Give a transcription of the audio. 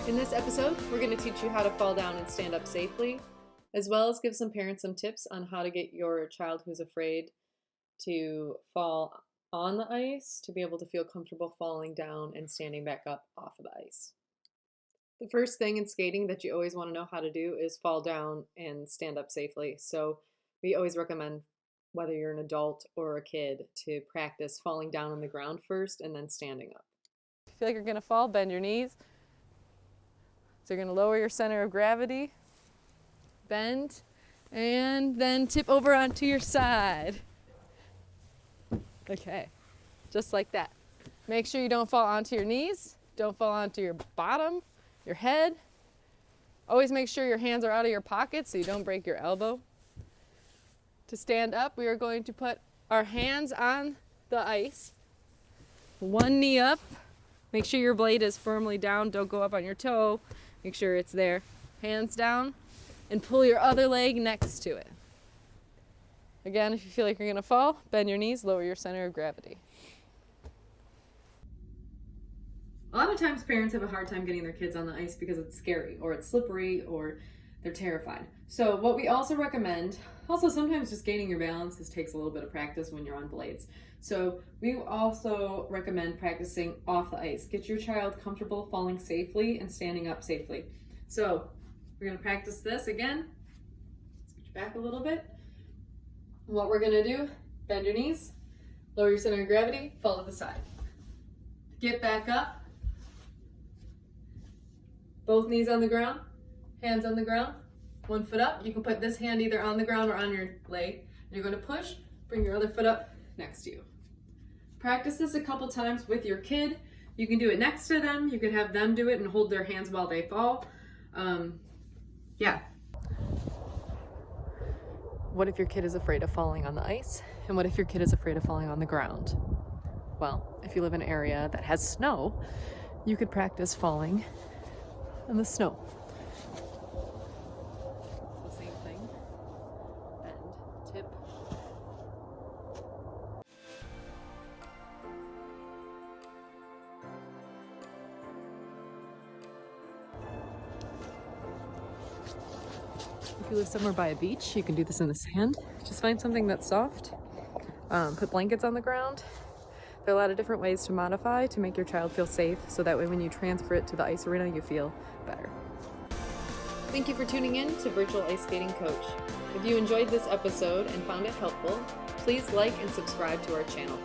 In this episode, we're going to teach you how to fall down and stand up safely, as well as give some parents some tips on how to get your child who's afraid to fall on the ice to be able to feel comfortable falling down and standing back up off of the ice. The first thing in skating that you always want to know how to do is fall down and stand up safely. So we always recommend, whether you're an adult or a kid, to practice falling down on the ground first and then standing up. If you feel like you're going to fall, bend your knees. So you're going to lower your center of gravity, bend, and then tip over onto your side. Okay, just like that. Make sure you don't fall onto your knees, don't fall onto your bottom, your head. Always make sure your hands are out of your pockets so you don't break your elbow. To stand up, we are going to put our hands on the ice, one knee up. Make sure your blade is firmly down, don't go up on your toe. Make sure it's there. Hands down, and pull your other leg next to it. Again, if you feel like you're gonna fall, bend your knees, lower your center of gravity. A lot of times parents have a hard time getting their kids on the ice because it's scary, or it's slippery, or they're terrified. So what we also recommend, also sometimes just gaining your balance, this takes a little bit of practice when you're on blades. So we also recommend practicing off the ice. Get your child comfortable falling safely and standing up safely. So we're gonna practice this again. Switch back a little bit. What we're gonna do, bend your knees, lower your center of gravity, fall to the side. Get back up. Both knees on the ground, hands on the ground, one foot up. You can put this hand either on the ground or on your leg. You're gonna push, bring your other foot up next to you. Practice this a couple times with your kid. You can do it next to them. You can have them do it and hold their hands while they fall. Yeah. What if your kid is afraid of falling on the ice? And what if your kid is afraid of falling on the ground? Well, if you live in an area that has snow, you could practice falling in the snow. The same thing. Bend, tip. If you live somewhere by a beach, you can do this in the sand. Just find something that's soft. Put blankets on the ground. There are a lot of different ways to modify to make your child feel safe, so that way when you transfer it to the ice arena, you feel better. Thank you for tuning in to Virtual Ice Skating Coach. If you enjoyed this episode and found it helpful, please like and subscribe to our channel.